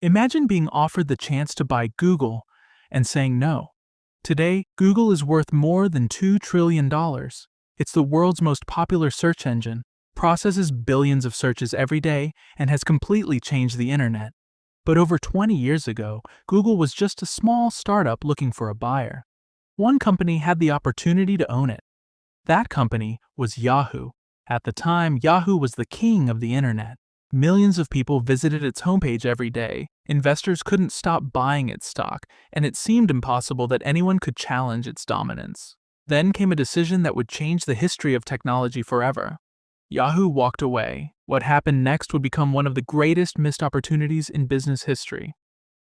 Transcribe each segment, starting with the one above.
Imagine being offered the chance to buy Google and saying no. Today, Google is worth more than $2 trillion. It's the world's most popular search engine, processes billions of searches every day, and has completely changed the internet. But over 20 years ago, Google was just a small startup looking for a buyer. One company had the opportunity to own it. That company was Yahoo. At the time, Yahoo was the king of the internet. Millions of people visited its homepage every day. Investors couldn't stop buying its stock, and it seemed impossible that anyone could challenge its dominance. Then came a decision that would change the history of technology forever. Yahoo walked away. What happened next would become one of the greatest missed opportunities in business history.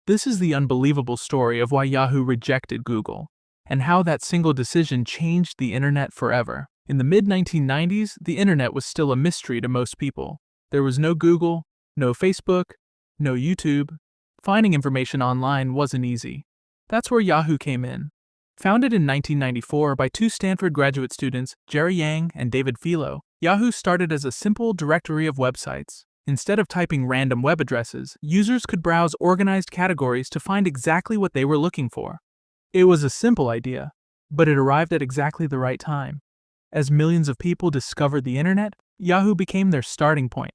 This is the unbelievable story of why Yahoo rejected Google, and how that single decision changed the internet forever. In the mid-1990s, the internet was still a mystery to most people. There was no Google, no Facebook, no YouTube. Finding information online wasn't easy. That's where Yahoo came in. Founded in 1994 by two Stanford graduate students, Jerry Yang and David Filo, Yahoo started as a simple directory of websites. Instead of typing random web addresses, users could browse organized categories to find exactly what they were looking for. It was a simple idea, but it arrived at exactly the right time. As millions of people discovered the internet, Yahoo became their starting point.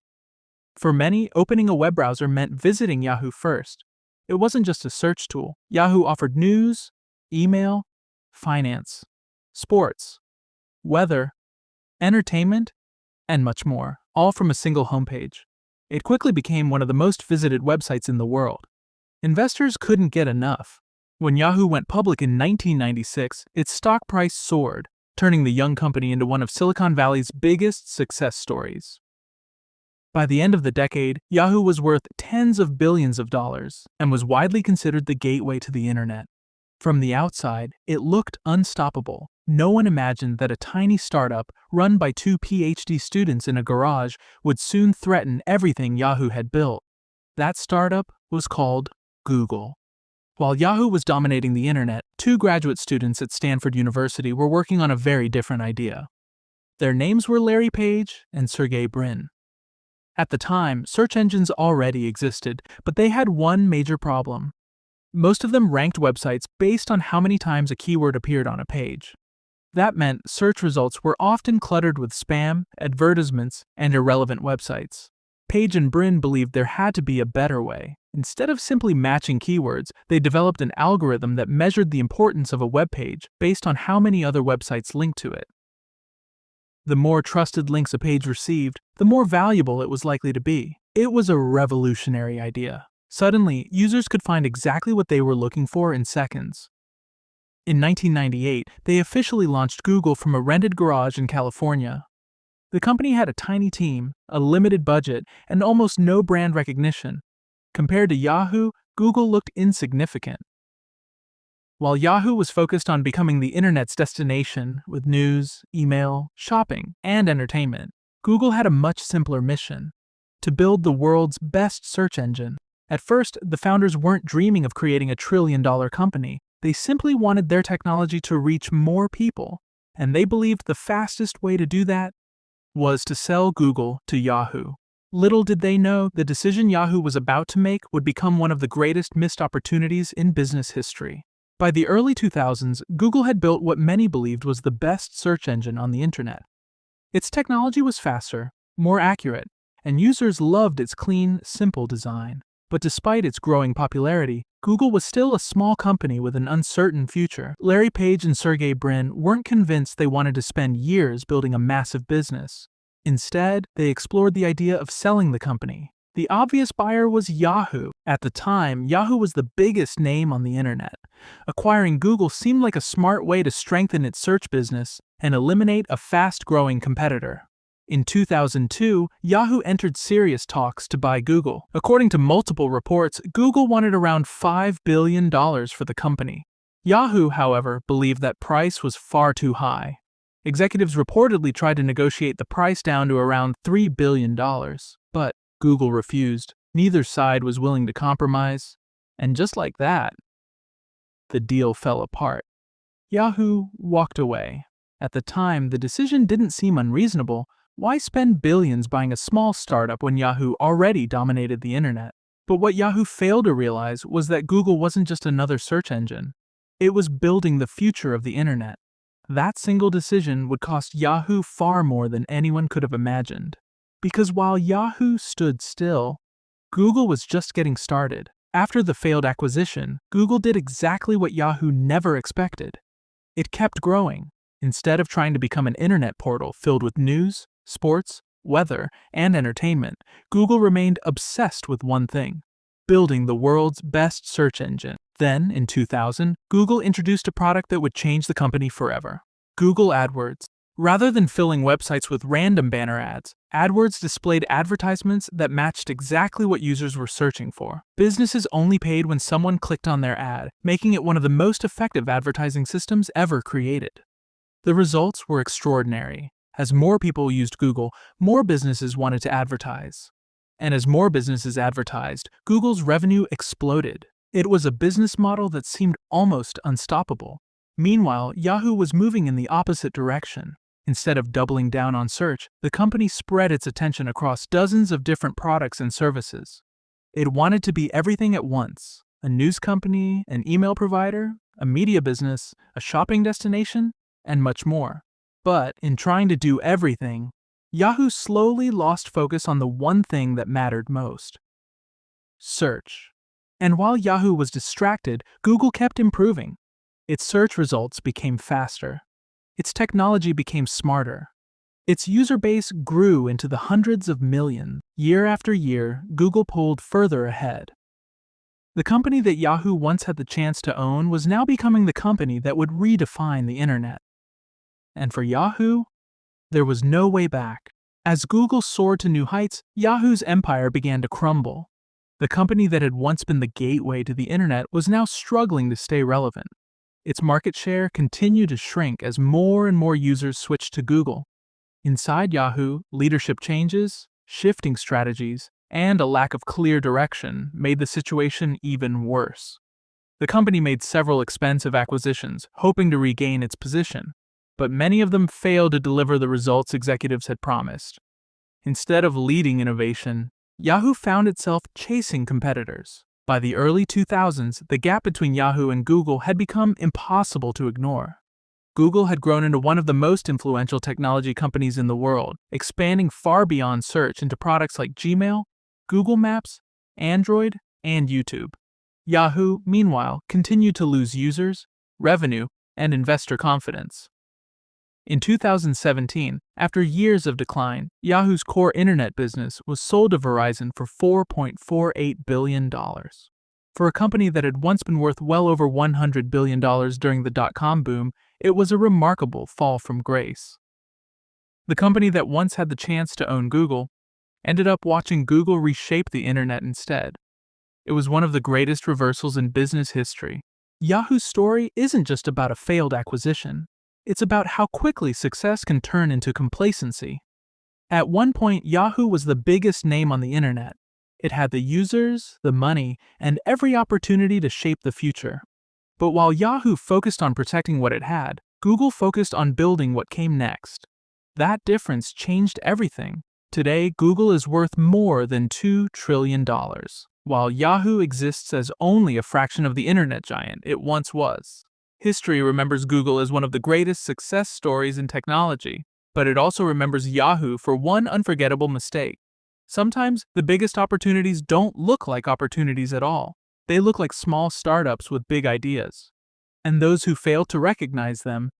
For many, opening a web browser meant visiting Yahoo first. It wasn't just a search tool. Yahoo offered news, email, finance, sports, weather, entertainment, and much more, all from a single homepage. It quickly became one of the most visited websites in the world. Investors couldn't get enough. When Yahoo went public in 1996, its stock price soared, turning the young company into one of Silicon Valley's biggest success stories. By the end of the decade, Yahoo was worth tens of billions of dollars and was widely considered the gateway to the internet. From the outside, it looked unstoppable. No one imagined that a tiny startup run by two PhD students in a garage would soon threaten everything Yahoo had built. That startup was called Google. While Yahoo was dominating the internet, two graduate students at Stanford University were working on a very different idea. Their names were Larry Page and Sergey Brin. At the time, search engines already existed, but they had one major problem. Most of them ranked websites based on how many times a keyword appeared on a page. That meant search results were often cluttered with spam, advertisements, and irrelevant websites. Page and Brin believed there had to be a better way. Instead of simply matching keywords, they developed an algorithm that measured the importance of a web page based on how many other websites linked to it. The more trusted links a page received, the more valuable it was likely to be. It was a revolutionary idea. Suddenly, users could find exactly what they were looking for in seconds. In 1998, they officially launched Google from a rented garage in California. The company had a tiny team, a limited budget, and almost no brand recognition. Compared to Yahoo, Google looked insignificant. While Yahoo was focused on becoming the internet's destination with news, email, shopping, and entertainment, Google had a much simpler mission: to build the world's best search engine. At first, the founders weren't dreaming of creating a trillion-dollar company. They simply wanted their technology to reach more people, and they believed the fastest way to do that was to sell Google to Yahoo. Little did they know the decision Yahoo was about to make would become one of the greatest missed opportunities in business history. By the early 2000s, Google had built what many believed was the best search engine on the internet. Its technology was faster, more accurate, and users loved its clean, simple design. But despite its growing popularity, Google was still a small company with an uncertain future. Larry Page and Sergey Brin weren't convinced they wanted to spend years building a massive business. Instead, they explored the idea of selling the company. The obvious buyer was Yahoo. At the time, Yahoo was the biggest name on the internet. Acquiring Google seemed like a smart way to strengthen its search business and eliminate a fast-growing competitor. In 2002, Yahoo entered serious talks to buy Google. According to multiple reports, Google wanted around $5 billion for the company. Yahoo, however, believed that price was far too high. Executives reportedly tried to negotiate the price down to around $3 billion, but Google refused. Neither side was willing to compromise, and just like that, the deal fell apart. Yahoo walked away. At the time, the decision didn't seem unreasonable. Why spend billions buying a small startup when Yahoo already dominated the internet? But what Yahoo failed to realize was that Google wasn't just another search engine. It was building the future of the internet. That single decision would cost Yahoo far more than anyone could have imagined. Because while Yahoo stood still, Google was just getting started. After the failed acquisition, Google did exactly what Yahoo never expected. It kept growing. Instead of trying to become an internet portal filled with news, sports, weather, and entertainment, Google remained obsessed with one thing: building the world's best search engine. Then, in 2000, Google introduced a product that would change the company forever: Google AdWords. Rather than filling websites with random banner ads, AdWords displayed advertisements that matched exactly what users were searching for. Businesses only paid when someone clicked on their ad, making it one of the most effective advertising systems ever created. The results were extraordinary. As more people used Google, more businesses wanted to advertise. And as more businesses advertised, Google's revenue exploded. It was a business model that seemed almost unstoppable. Meanwhile, Yahoo was moving in the opposite direction. Instead of doubling down on search, the company spread its attention across dozens of different products and services. It wanted to be everything at once: a news company, an email provider, a media business, a shopping destination, and much more. But in trying to do everything, Yahoo slowly lost focus on the one thing that mattered most: search. And while Yahoo was distracted, Google kept improving. Its search results became faster. Its technology became smarter. Its user base grew into the hundreds of millions. Year after year, Google pulled further ahead. The company that Yahoo once had the chance to own was now becoming the company that would redefine the internet. And for Yahoo, there was no way back. As Google soared to new heights, Yahoo's empire began to crumble. The company that had once been the gateway to the internet was now struggling to stay relevant. Its market share continued to shrink as more and more users switched to Google. Inside Yahoo, leadership changes, shifting strategies, and a lack of clear direction made the situation even worse. The company made several expensive acquisitions, hoping to regain its position, but many of them failed to deliver the results executives had promised. Instead of leading innovation, Yahoo found itself chasing competitors. By the early 2000s, the gap between Yahoo and Google had become impossible to ignore. Google had grown into one of the most influential technology companies in the world, expanding far beyond search into products like Gmail, Google Maps, Android, and YouTube. Yahoo, meanwhile, continued to lose users, revenue, and investor confidence. In 2017, after years of decline, Yahoo's core internet business was sold to Verizon for $4.48 billion. For a company that had once been worth well over $100 billion during the dot-com boom, it was a remarkable fall from grace. The company that once had the chance to own Google ended up watching Google reshape the internet instead. It was one of the greatest reversals in business history. Yahoo's story isn't just about a failed acquisition. It's about how quickly success can turn into complacency. At one point, Yahoo was the biggest name on the internet. It had the users, the money, and every opportunity to shape the future. But while Yahoo focused on protecting what it had, Google focused on building what came next. That difference changed everything. Today, Google is worth more than $2 trillion, while Yahoo exists as only a fraction of the internet giant it once was. History remembers Google as one of the greatest success stories in technology, but it also remembers Yahoo for one unforgettable mistake. Sometimes the biggest opportunities don't look like opportunities at all. They look like small startups with big ideas. And those who fail to recognize them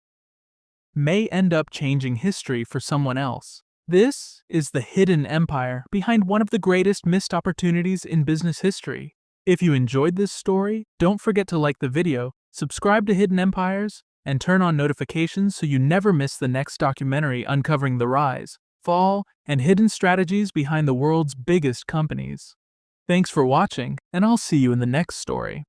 may end up changing history for someone else. This is the hidden empire behind one of the greatest missed opportunities in business history. If you enjoyed this story, don't forget to like the video, subscribe to Hidden Empires, and turn on notifications so you never miss the next documentary uncovering the rise, fall, and hidden strategies behind the world's biggest companies. Thanks for watching, and I'll see you in the next story.